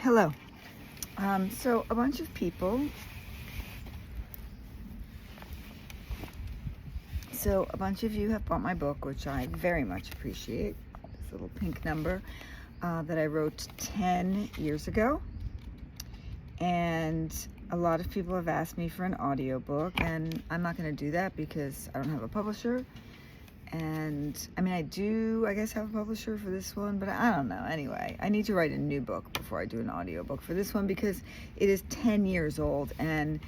Hello. So a bunch of people, you have bought my book, which I very much appreciate. This little pink number that I wrote 10 years ago. And a lot of people have asked me for an audiobook, and I'm not going to do that because I don't have a publisher. And I mean, I guess have a publisher for this one, but I don't know. Anyway, I need to write a new book before I do an audiobook for this one because it is 10 years old, and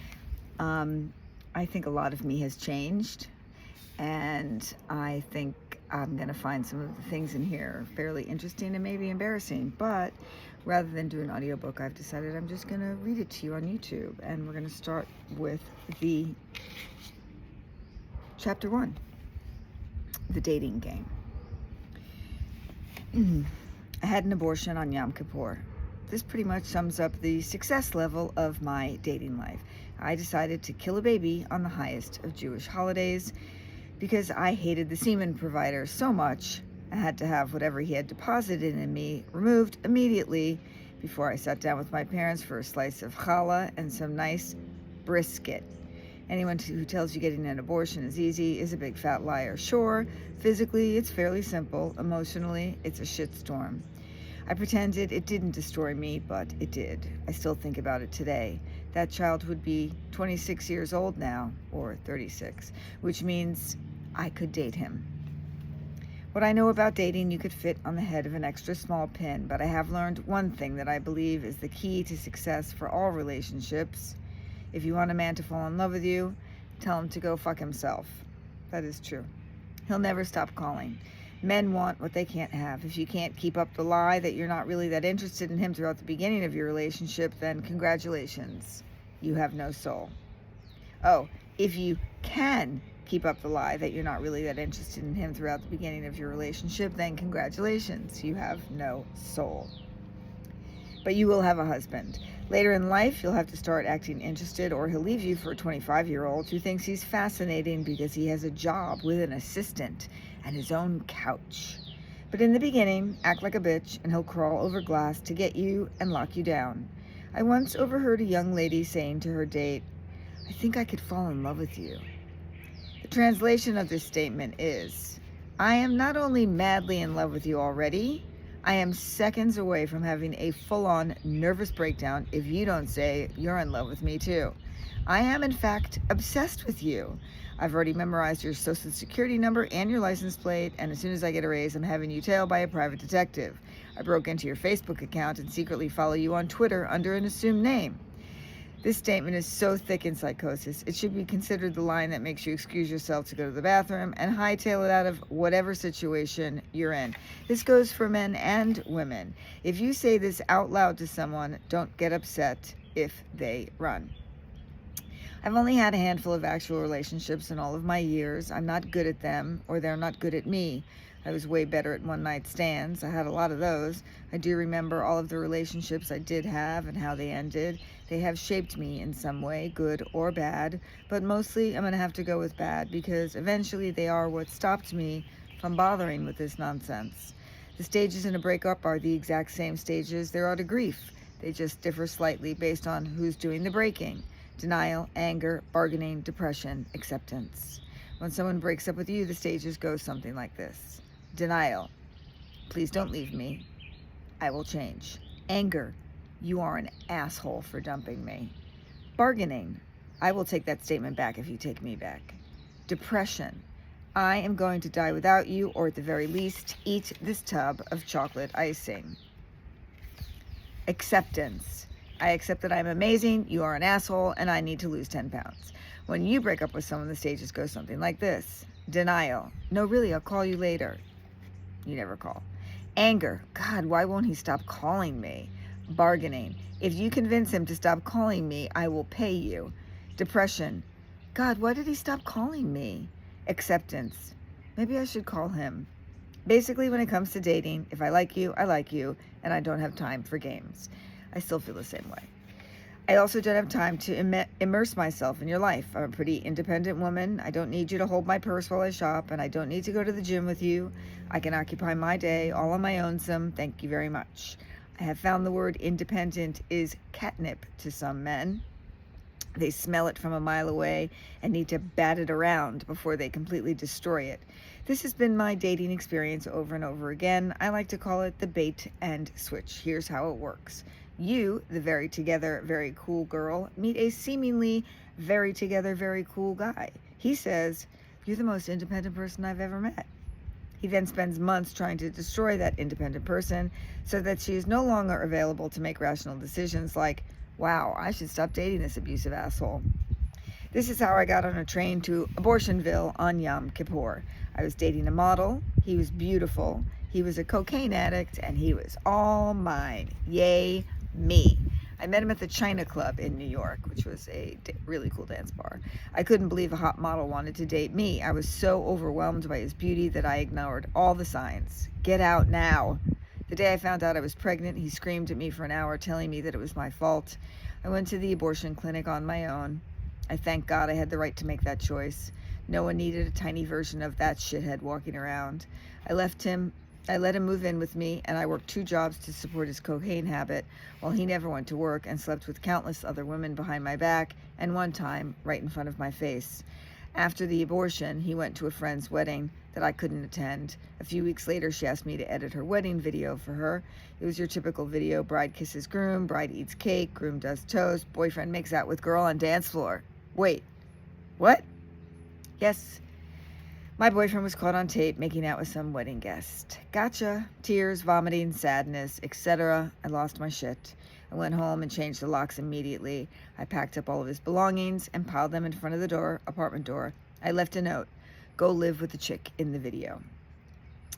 I think a lot of me has changed, and I think I'm going to find some of the things in here fairly interesting and maybe embarrassing. But rather than do an audiobook, I've decided I'm just going to read it to you on YouTube, and we're going to start with the chapter 1. The dating game. I had an abortion on Yom Kippur. This pretty much sums up the success level of my dating life. I decided to kill a baby on the highest of Jewish holidays because I hated the semen provider so much. I had to have whatever he had deposited in me removed immediately before I sat down with my parents for a slice of challah and some nice brisket. Anyone who tells you getting an abortion is easy is a big fat liar. Sure, physically it's fairly simple. Emotionally, it's a shitstorm. I pretended it didn't destroy me, but it did. I still think about it today. That child would be 26 years old now, or 36, which means I could date him. What I know about dating, you could fit on the head of an extra small pin, but I have learned one thing that I believe is the key to success for all relationships. If you want a man to fall in love with you, tell him to go fuck himself. That is true. He'll never stop calling. Men want what they can't have. If you can't keep up the lie that you're not really that interested in him throughout the beginning of your relationship, then congratulations. You have no soul. Oh, if you can keep up the lie that you're not really that interested in him throughout the beginning of your relationship, then congratulations. You have no soul. But you will have a husband. Later in life, you'll have to start acting interested, or he'll leave you for a 25-year-old who thinks he's fascinating because he has a job with an assistant and his own couch. But in the beginning, act like a bitch and he'll crawl over glass to get you and lock you down. I once overheard a young lady saying to her date, "I think I could fall in love with you." The translation of this statement is, I am not only madly in love with you already, I am seconds away from having a full-on nervous breakdown if you don't say you're in love with me too. I am, in fact, obsessed with you. I've already memorized your social security number and your license plate, and as soon as I get a raise, I'm having you tailed by a private detective. I broke into your Facebook account and secretly follow you on Twitter under an assumed name. This statement is so thick in psychosis, it should be considered the line that makes you excuse yourself to go to the bathroom and hightail it out of whatever situation you're in. This goes for men and women. If you say this out loud to someone, don't get upset if they run. I've only had a handful of actual relationships in all of my years. I'm not good at them, or they're not good at me. I was way better at one-night stands. I had a lot of those. I do remember all of the relationships I did have and how they ended. They have shaped me in some way, good or bad, but mostly I'm going to have to go with bad because eventually they are what stopped me from bothering with this nonsense. The stages in a breakup are the exact same stages there are to grief. They just differ slightly based on who's doing the breaking. Denial, anger, bargaining, depression, acceptance. When someone breaks up with you, the stages go something like this. Denial. Please don't leave me. I will change. Anger. You are an asshole for dumping me. Bargaining. I will take that statement back if you take me back. Depression. I am going to die without you, or at the very least, eat this tub of chocolate icing. Acceptance. I accept that I'm amazing, you are an asshole, and I need to lose 10 pounds. When you break up with someone, the stages go something like this. Denial. No, really, I'll call you later. You never call. Anger. God, why won't he stop calling me? Bargaining. If you convince him to stop calling me, I will pay you. Depression. God, why did he stop calling me? Acceptance. Maybe I should call him. Basically, when it comes to dating, if I like you, and I don't have time for games. I still feel the same way. I also don't have time to immerse myself in your life. I'm a pretty independent woman. I don't need you to hold my purse while I shop, and I don't need to go to the gym with you. I can occupy my day all on my own. Thank you very much. I have found the word independent is catnip to some men. They smell it from a mile away and need to bat it around before they completely destroy it. This has been my dating experience over and over again. I like to call it the bait and switch. Here's how it works. You, the very together, very cool girl, meet a seemingly very together, very cool guy. He says, "You're the most independent person I've ever met." He then spends months trying to destroy that independent person so that she is no longer available to make rational decisions like, "Wow, I should stop dating this abusive asshole." This is how I got on a train to Abortionville on Yom Kippur. I was dating a model. He was beautiful. He was a cocaine addict, and he was all mine. Yay, me. I met him at the China Club in New York, which was a really cool dance bar. I couldn't believe a hot model wanted to date me. I was so overwhelmed by his beauty that I ignored all the signs. Get out now. The day I found out I was pregnant, he screamed at me for an hour, telling me that it was my fault. I went to the abortion clinic on my own. I thank God I had the right to make that choice. No one needed a tiny version of that shithead walking around. I let him move in with me, and I worked 2 jobs to support his cocaine habit, while he never went to work and slept with countless other women behind my back, and one time, right in front of my face. After the abortion, he went to a friend's wedding that I couldn't attend. A few weeks later, she asked me to edit her wedding video for her. It was your typical video: bride kisses groom, bride eats cake, groom does toast, boyfriend makes out with girl on dance floor. Wait, what? Yes, my boyfriend was caught on tape making out with some wedding guest. Gotcha. Tears, vomiting, sadness, etc. I lost my shit. I went home and changed the locks immediately. I packed up all of his belongings and piled them in front of the apartment door. I left a note: "Go live with the chick in the video."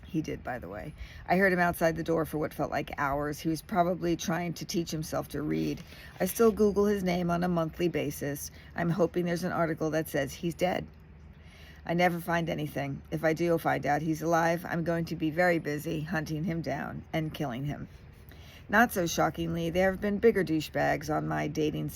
He did, by the way. I heard him outside the door for what felt like hours. He was probably trying to teach himself to read. I still Google his name on a monthly basis. I'm hoping there's an article that says he's dead. I never find anything. If I do find out he's alive, I'm going to be very busy hunting him down and killing him. Not so shockingly, there have been bigger douchebags on my dating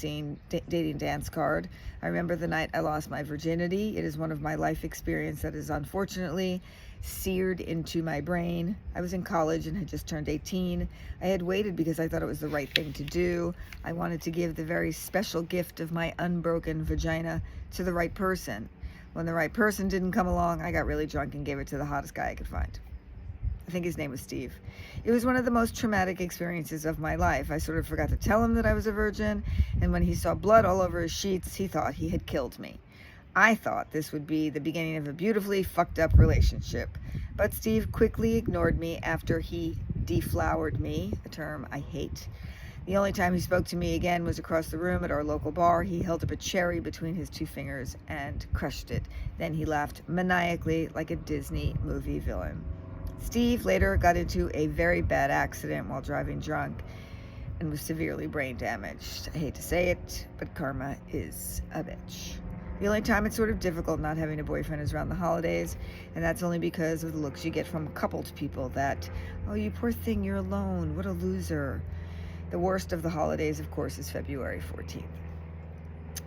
dance card. I remember the night I lost my virginity. It is one of my life experiences that is unfortunately seared into my brain. I was in college and had just turned 18. I had waited because I thought it was the right thing to do. I wanted to give the very special gift of my unbroken vagina to the right person. When the right person didn't come along, I got really drunk and gave it to the hottest guy I could find. I think his name was Steve. It was one of the most traumatic experiences of my life. I sort of forgot to tell him that I was a virgin, and when he saw blood all over his sheets, he thought he had killed me. I thought this would be the beginning of a beautifully fucked up relationship, but Steve quickly ignored me after he deflowered me, a term I hate. The only time he spoke to me again was across the room at our local bar. He held up a cherry between his 2 fingers and crushed it. Then he laughed maniacally like a Disney movie villain. Steve later got into a very bad accident while driving drunk and was severely brain damaged. I hate to say it, but karma is a bitch. The only time it's sort of difficult not having a boyfriend is around the holidays, and that's only because of the looks you get from coupled people that, "Oh, you poor thing, you're alone. What a loser." The worst of the holidays, of course, is February 14th.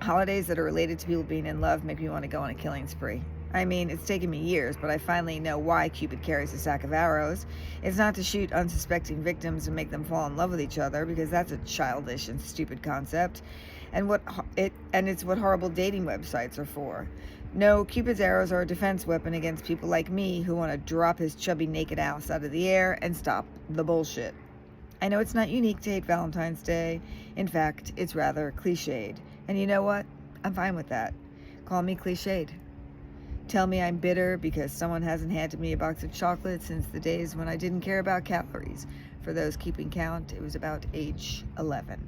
Holidays that are related to people being in love make me want to go on a killing spree. I mean, it's taken me years, but I finally know why Cupid carries a sack of arrows. It's not to shoot unsuspecting victims and make them fall in love with each other, because that's a childish and stupid concept. And it's what horrible dating websites are for. No, Cupid's arrows are a defense weapon against people like me who want to drop his chubby naked ass out of the air and stop the bullshit. I know it's not unique to hate Valentine's Day. In fact, it's rather cliched. And you know what? I'm fine with that. Call me cliched. Tell me I'm bitter because someone hasn't handed me a box of chocolate since the days when I didn't care about calories. For those keeping count, it was about age 11.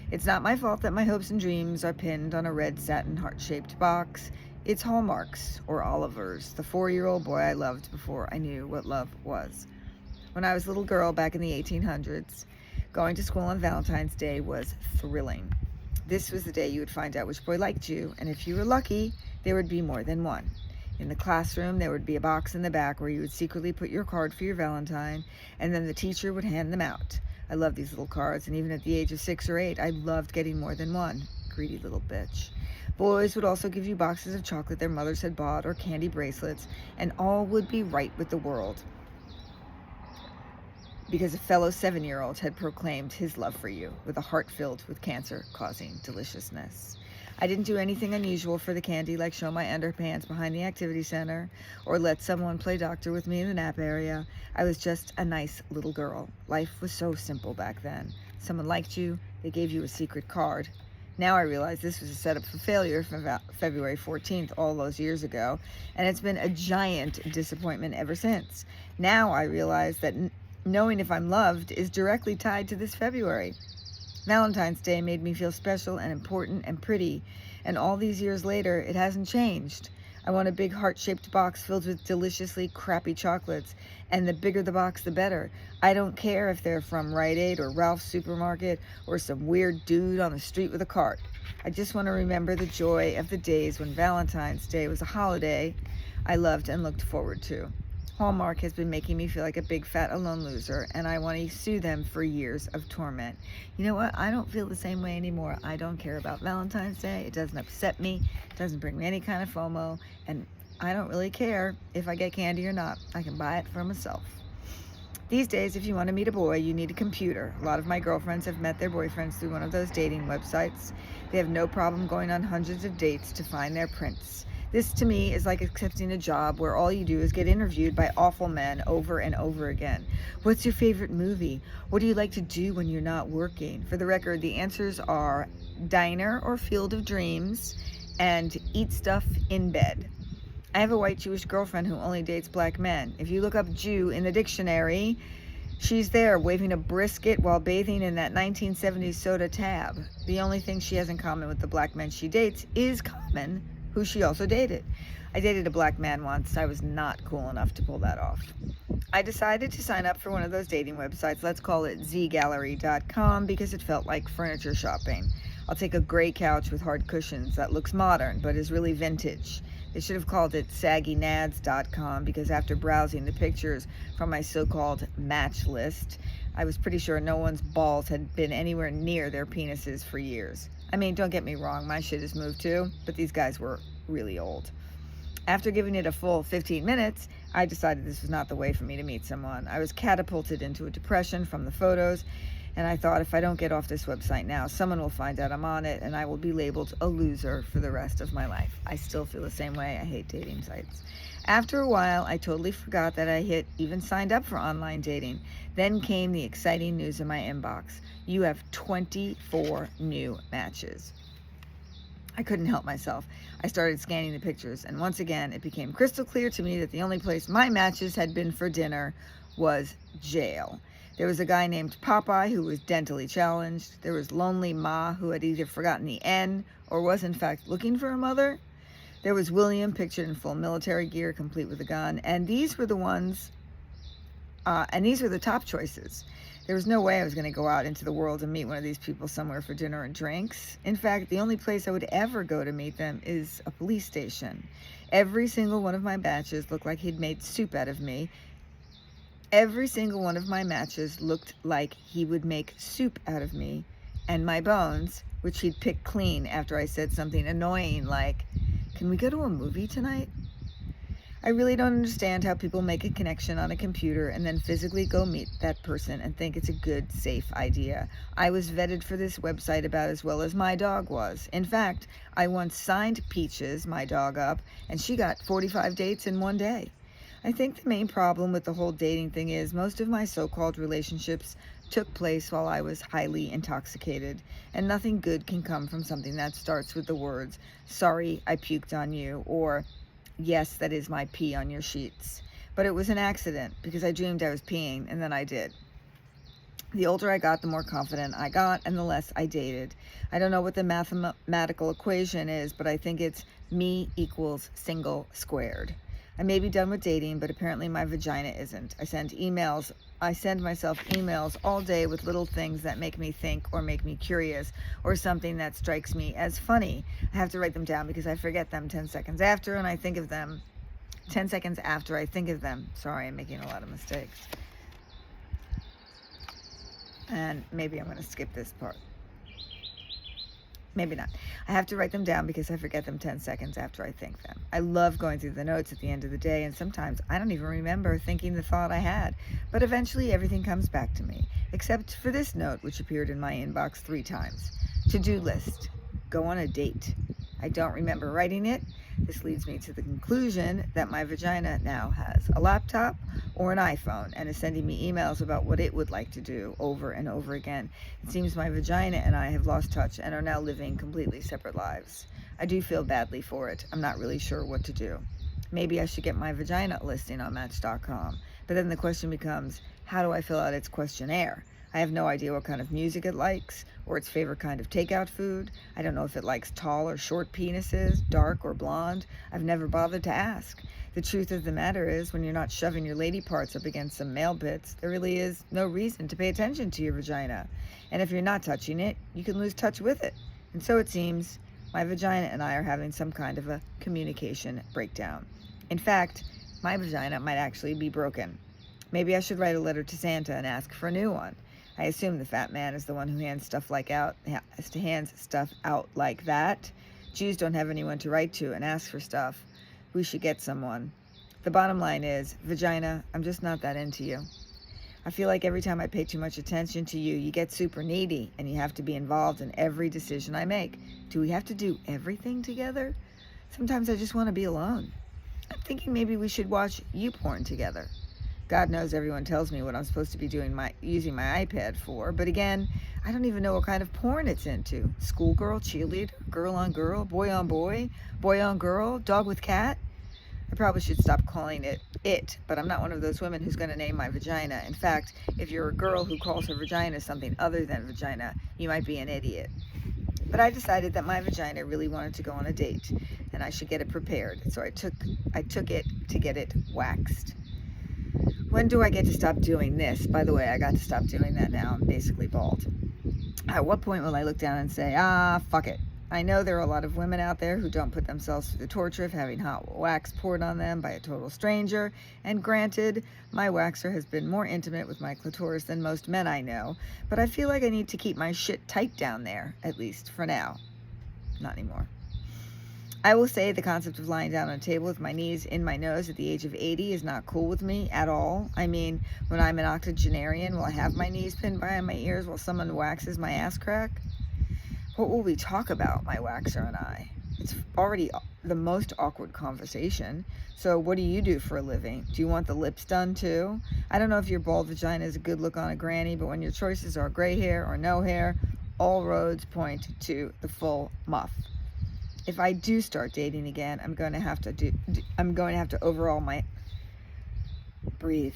It's not my fault that my hopes and dreams are pinned on a red satin heart-shaped box. It's Hallmark's or Oliver's, the 4-year-old boy I loved before I knew what love was. When I was a little girl back in the 1800s, going to school on Valentine's Day was thrilling. This was the day you would find out which boy liked you, and if you were lucky, there would be more than one. In the classroom, there would be a box in the back where you would secretly put your card for your Valentine, and then the teacher would hand them out. I loved these little cards, and even at the age of 6 or 8, I loved getting more than one. Greedy little bitch. Boys would also give you boxes of chocolate their mothers had bought or candy bracelets, and all would be right with the world. because a fellow 7-year-old had proclaimed his love for you with a heart filled with cancer-causing deliciousness. I didn't do anything unusual for the candy, like show my underpants behind the activity center or let someone play doctor with me in the nap area. I was just a nice little girl. Life was so simple back then. Someone liked you, they gave you a secret card. Now I realize this was a setup for failure from February 14th all those years ago, and it's been a giant disappointment ever since. Now I realize that knowing if I'm loved is directly tied to this February. Valentine's Day made me feel special and important and pretty, and all these years later, it hasn't changed. I want a big heart-shaped box filled with deliciously crappy chocolates, and the bigger the box, the better. I don't care if they're from Rite Aid or Ralph's Supermarket or some weird dude on the street with a cart. I just want to remember the joy of the days when Valentine's Day was a holiday I loved and looked forward to. Hallmark has been making me feel like a big fat alone loser, and I want to sue them for years of torment. You know what? I don't feel the same way anymore. I don't care about Valentine's Day. It doesn't upset me. It doesn't bring me any kind of FOMO, and I don't really care if I get candy or not. I can buy it for myself. These days, if you want to meet a boy, you need a computer. A lot of my girlfriends have met their boyfriends through one of those dating websites. They have no problem going on hundreds of dates to find their prince. This, to me, is like accepting a job where all you do is get interviewed by awful men over and over again. What's your favorite movie? What do you like to do when you're not working? For the record, the answers are diner or field of dreams and eat stuff in bed. I have a white Jewish girlfriend who only dates black men. If you look up Jew in the dictionary, she's there waving a brisket while bathing in that 1970s soda tab. The only thing she has in common with the black men she dates is common, who she also dated. I dated a black man once. I was not cool enough to pull that off. I decided to sign up for one of those dating websites. Let's call it zgallery.com because it felt like furniture shopping. I'll take a gray couch with hard cushions that looks modern but is really vintage. They should have called it saggynads.com because after browsing the pictures from my so-called match list, I was pretty sure no one's balls had been anywhere near their penises for years. I mean, don't get me wrong, my shit has moved too, but these guys were really old. After giving it a full 15 minutes, I decided this was not the way for me to meet someone. I was catapulted into a depression from the photos, and I thought if I don't get off this website now, someone will find out I'm on it, and I will be labeled a loser for the rest of my life. I still feel the same way. I hate dating sites. After a while, I totally forgot that I even signed up for online dating. Then came the exciting news in my inbox. You have 24 new matches. I couldn't help myself. I started scanning the pictures, and once again, it became crystal clear to me that the only place my matches had been for dinner was jail. There was a guy named Popeye who was dentally challenged. There was Lonely Ma who had either forgotten the N or was in fact looking for a mother. There was William pictured in full military gear, complete with a gun, and these were the ones, these were the top choices. There was no way I was going to go out into the world and meet one of these people somewhere for dinner and drinks. In fact, the only place I would ever go to meet them is a police station. Every single one of my batches looked like he'd made soup out of me. Every single one of my matches looked like he would make soup out of me and my bones, which he'd pick clean after I said something annoying like, "Can we go to a movie tonight?" I really don't understand how people make a connection on a computer and then physically go meet that person and think it's a good, safe idea. I was vetted for this website about as well as my dog was. In fact, I once signed Peaches, my dog, up, and she got 45 dates in one day. I think the main problem with the whole dating thing is most of my so-called relationships took place while I was highly intoxicated, and nothing good can come from something that starts with the words, "Sorry, I puked on you," or "Yes, that is my pee on your sheets." But it was an accident because I dreamed I was peeing, and then I did. The older I got, the more confident I got, and the less I dated. I don't know what the mathematical equation is, but I think it's me equals single squared. I may be done with dating, but apparently my vagina isn't. I send myself emails all day with little things that make me think or make me curious or something that strikes me as funny. I have to write them down because I forget them 10 seconds after and I think of them 10 seconds after I think of them. Sorry, I'm making a lot of mistakes. And maybe I'm going to skip this part. Maybe not. I have to write them down because I forget them 10 seconds after I think them. I love going through the notes at the end of the day, and sometimes I don't even remember thinking the thought I had. But eventually everything comes back to me, except for this note, which appeared in my inbox 3 times. To-do list. Go on a date. I don't remember writing it. This leads me to the conclusion that my vagina now has a laptop or an iPhone and is sending me emails about what it would like to do over and over again. It seems my vagina and I have lost touch and are now living completely separate lives. I do feel badly for it. I'm not really sure what to do. Maybe I should get my vagina listing on Match.com. But then the question becomes, how do I fill out its questionnaire? I have no idea what kind of music it likes or its favorite kind of takeout food. I don't know if it likes tall or short penises, dark or blonde. I've never bothered to ask. The truth of the matter is, when you're not shoving your lady parts up against some male bits, there really is no reason to pay attention to your vagina. And if you're not touching it, you can lose touch with it. And so it seems my vagina and I are having some kind of a communication breakdown. In fact, my vagina might actually be broken. Maybe I should write a letter to Santa and ask for a new one. I assume the fat man is the one who hands stuff out like that. Jews don't have anyone to write to and ask for stuff. We should get someone. The bottom line is, vagina, I'm just not that into you. I feel like every time I pay too much attention to you, you get super needy and you have to be involved in every decision I make. Do we have to do everything together? Sometimes I just want to be alone. I'm thinking maybe we should watch YouPorn together. God knows everyone tells me what I'm supposed to be using my iPad for, but again, I don't even know what kind of porn it's into. Schoolgirl, cheerleader, girl on girl, boy on boy, boy on girl, dog with cat. I probably should stop calling it, but I'm not one of those women who's going to name my vagina. In fact, if you're a girl who calls her vagina something other than vagina, you might be an idiot. But I decided that my vagina really wanted to go on a date, and I should get it prepared, so I took it to get it waxed. When do I get to stop doing this? By the way, I got to stop doing that now. I'm basically bald. At what point will I look down and say, fuck it? I know there are a lot of women out there who don't put themselves through the torture of having hot wax poured on them by a total stranger. And granted, my waxer has been more intimate with my clitoris than most men I know. But I feel like I need to keep my shit tight down there, at least for now. Not anymore. I will say the concept of lying down on a table with my knees in my nose at the age of 80 is not cool with me at all. I mean, when I'm an octogenarian, will I have my knees pinned behind my ears while someone waxes my ass crack? What will we talk about, my waxer and I? It's already the most awkward conversation. So what do you do for a living? Do you want the lips done too? I don't know if your bald vagina is a good look on a granny, but when your choices are gray hair or no hair, all roads point to the full muff. If I do start dating again, I'm going to have to overhaul my breathe.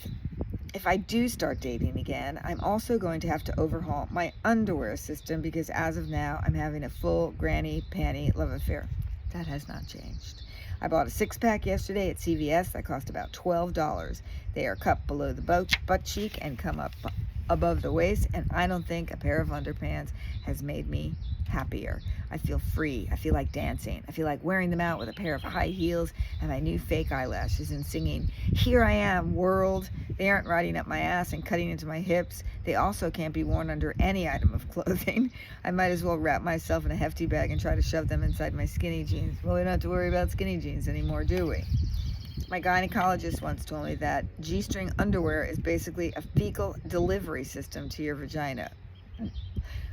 If I do start dating again, I'm also going to have to overhaul my underwear system because as of now, I'm having a full granny panty love affair. That has not changed. I bought a 6-pack yesterday at CVS that cost about $12. They are cut below the butt cheek and come up above the waist, and I don't think a pair of underpants has made me happier. I feel free. I feel like dancing. I feel like wearing them out with a pair of high heels and my new fake eyelashes and singing, "Here I am, world." They aren't riding up my ass and cutting into my hips. They also can't be worn under any item of clothing. I might as well wrap myself in a hefty bag and try to shove them inside my skinny jeans. Well, we don't have to worry about skinny jeans anymore, do we? My gynecologist once told me that G-string underwear is basically a fecal delivery system to your vagina.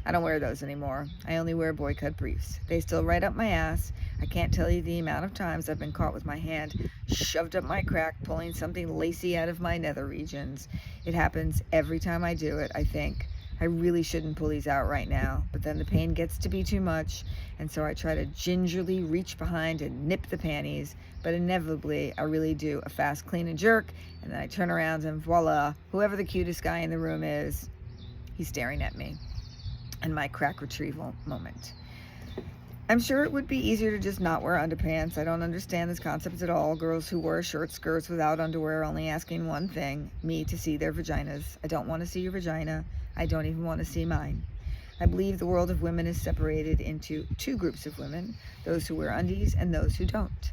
I don't wear those anymore. I only wear boy cut briefs. They still right up my ass. I can't tell you the amount of times I've been caught with my hand shoved up my crack, pulling something lacy out of my nether regions. It happens every time I do it, I think. I really shouldn't pull these out right now, but then the pain gets to be too much, and so I try to gingerly reach behind and nip the panties, but inevitably I really do a fast clean and jerk, and then I turn around and voila, whoever the cutest guy in the room is, he's staring at me. And my crack retrieval moment. I'm sure it would be easier to just not wear underpants. I don't understand this concept at all. Girls who wear short skirts without underwear only asking one thing, me to see their vaginas. I don't want to see your vagina. I don't even want to see mine. I believe the world of women is separated into 2 groups of women, those who wear undies and those who don't.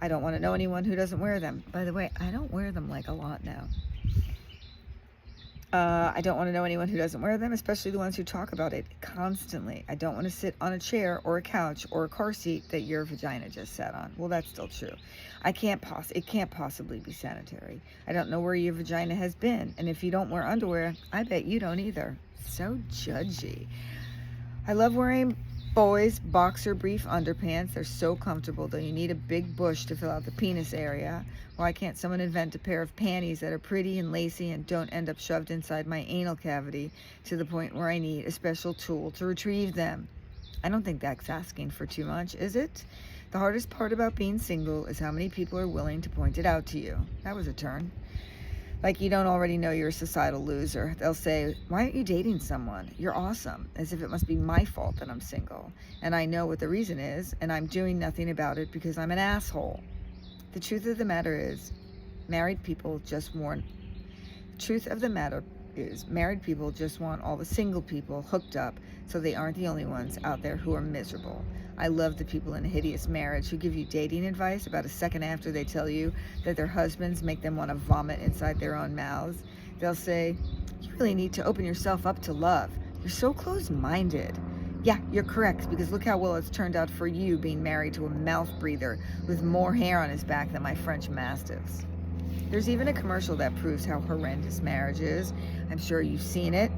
I don't want to know anyone who doesn't wear them. By the way, I don't wear them like a lot now. I don't want to know anyone who doesn't wear them, especially the ones who talk about it constantly. I don't want to sit on a chair or a couch or a car seat that your vagina just sat on. Well, that's still true. It can't possibly be sanitary. I don't know where your vagina has been, and if you don't wear underwear, I bet you don't either. So judgy. I love wearing boys' boxer brief underpants. They're so comfortable, though you need a big bush to fill out the penis area. Why can't someone invent a pair of panties that are pretty and lacy and don't end up shoved inside my anal cavity to the point where I need a special tool to retrieve them? I don't think that's asking for too much, is it? The hardest part about being single is how many people are willing to point it out to you. That was a turn. Like you don't already know you're a societal loser. They'll say, why aren't you dating someone? You're awesome. As if it must be my fault that I'm single. And I know what the reason is, and I'm doing nothing about it because I'm an asshole. The truth of the matter is, married people just want all the single people hooked up so they aren't the only ones out there who are miserable. I love the people in a hideous marriage who give you dating advice about a second after they tell you that their husbands make them want to vomit inside their own mouths. They'll say, you really need to open yourself up to love. You're so closed-minded. Yeah, you're correct, because look how well it's turned out for you being married to a mouth breather with more hair on his back than my French mastiffs. There's even a commercial that proves how horrendous marriage is. I'm sure you've seen it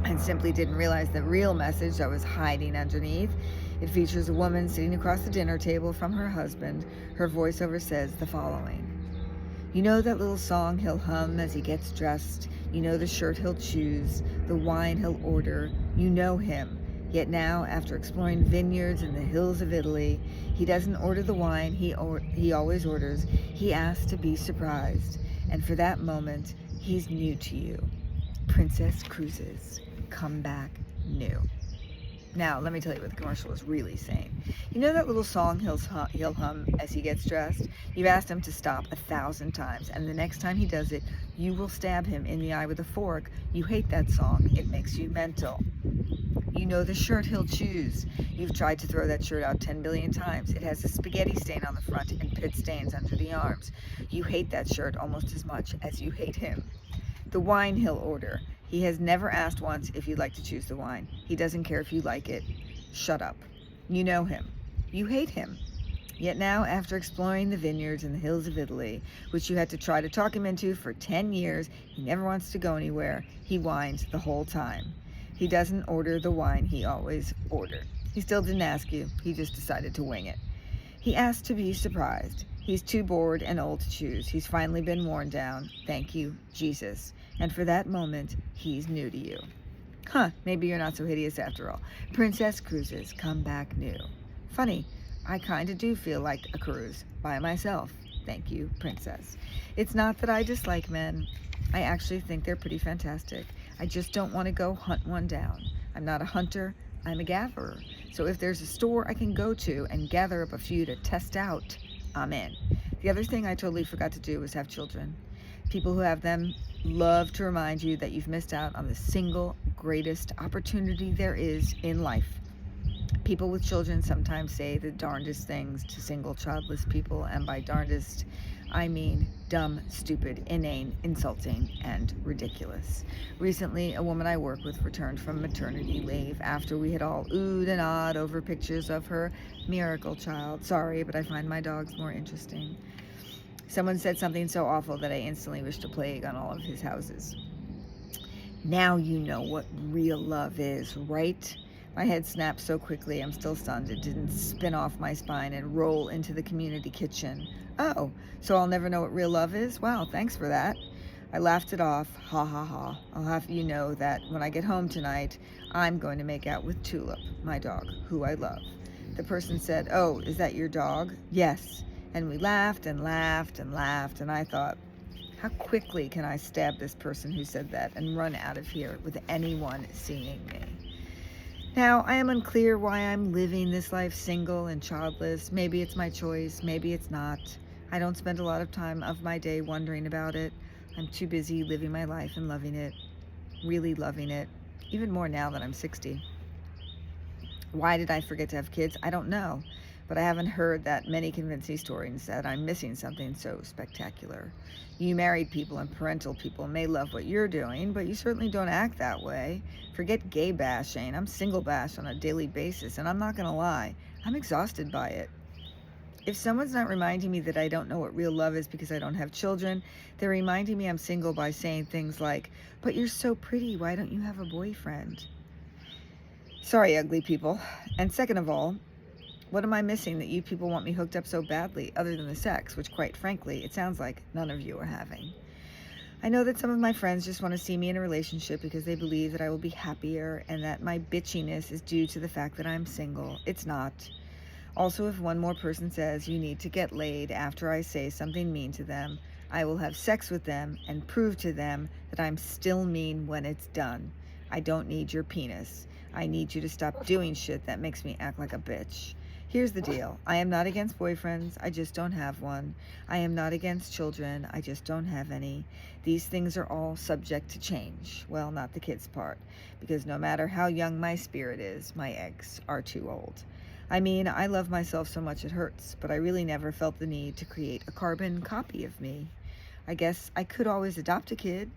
and simply didn't realize the real message that was hiding underneath. It features a woman sitting across the dinner table from her husband. Her voiceover says the following. You know that little song he'll hum as he gets dressed. You know the shirt he'll choose, the wine he'll order. You know him. Yet now, after exploring vineyards in the hills of Italy, he doesn't order the wine he always orders. He asks to be surprised. And for that moment, he's new to you. Princess Cruises, come back new. Now, let me tell you what the commercial is really saying. You know that little song he'll hum as he gets dressed? You've asked him to stop 1,000 times, and the next time he does it, you will stab him in the eye with a fork. You hate that song. It makes you mental. You know the shirt he'll choose. You've tried to throw that shirt out 10 billion times. It has a spaghetti stain on the front and pit stains under the arms. You hate that shirt almost as much as you hate him. The wine he'll order. He has never asked once if you'd like to choose the wine. He doesn't care if you like it. Shut up. You know him. You hate him. Yet now, after exploring the vineyards in the hills of Italy, which you had to try to talk him into for 10 years, he never wants to go anywhere. He whines the whole time. He doesn't order the wine he always ordered. He still didn't ask you. He just decided to wing it. He asked to be surprised. He's too bored and old to choose. He's finally been worn down. Thank you, Jesus. And for that moment, he's new to you. Maybe you're not so hideous after all. Princess Cruises, come back new. Funny, I kind of do feel like a cruise by myself. Thank you, Princess. It's not that I dislike men. I actually think they're pretty fantastic. I just don't want to go hunt one down. I'm not a hunter, I'm a gatherer. So if there's a store I can go to and gather up a few to test out, I'm in. The other thing I totally forgot to do was have children. People who have them love to remind you that you've missed out on the single greatest opportunity there is in life. People with children sometimes say the darndest things to single childless people, and by darndest, I mean dumb, stupid, inane, insulting, and ridiculous. Recently, a woman I work with returned from maternity leave after we had all oohed and awed over pictures of her miracle child. Sorry, but I find my dogs more interesting. Someone said something so awful that I instantly wished a plague on all of his houses. Now you know what real love is, right? My head snapped so quickly I'm still stunned it didn't spin off my spine and roll into the community kitchen. Oh, so I'll never know what real love is? Wow, thanks for that. I laughed it off. Ha ha ha. I'll have you know that when I get home tonight, I'm going to make out with Tulip, my dog, who I love. The person said, oh, is that your dog? Yes. And we laughed and laughed and laughed, and I thought, how quickly can I stab this person who said that and run out of here with anyone seeing me? Now, I am unclear why I'm living this life single and childless. Maybe it's my choice, maybe it's not. I don't spend a lot of time of my day wondering about it. I'm too busy living my life and loving it, really loving it, even more now that I'm 60. Why did I forget to have kids? I don't know. but I haven't heard that many convincing stories that I'm missing something so spectacular. You married people and parental people may love what you're doing, but you certainly don't act that way. Forget gay bashing. I'm single bashed on a daily basis, and I'm not going to lie, I'm exhausted by it. If someone's not reminding me that I don't know what real love is because I don't have children, they're reminding me I'm single by saying things like, "But you're so pretty, why don't you have a boyfriend?" Sorry, ugly people. And second of all, what am I missing that you people want me hooked up so badly, other than the sex, which quite frankly, it sounds like none of you are having? I know that some of my friends just want to see me in a relationship because they believe that I will be happier and that my bitchiness is due to the fact that I'm single. It's not. Also, if one more person says you need to get laid after I say something mean to them, I will have sex with them and prove to them that I'm still mean when it's done. I don't need your penis. I need you to stop doing shit that makes me act like a bitch. Here's the deal. I am not against boyfriends. I just don't have one. I am not against children. I just don't have any. These things are all subject to change. Well, not the kids part, because no matter how young my spirit is, my eggs are too old. I mean, I love myself so much it hurts, but I really never felt the need to create a carbon copy of me. I guess I could always adopt a kid,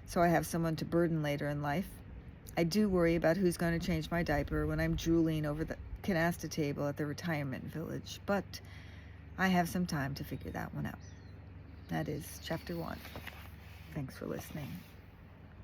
so I have someone to burden later in life. I do worry about who's going to change my diaper when I'm drooling over the canasta table at the retirement village, but I have some time to figure that one out. That is chapter 1. Thanks for listening.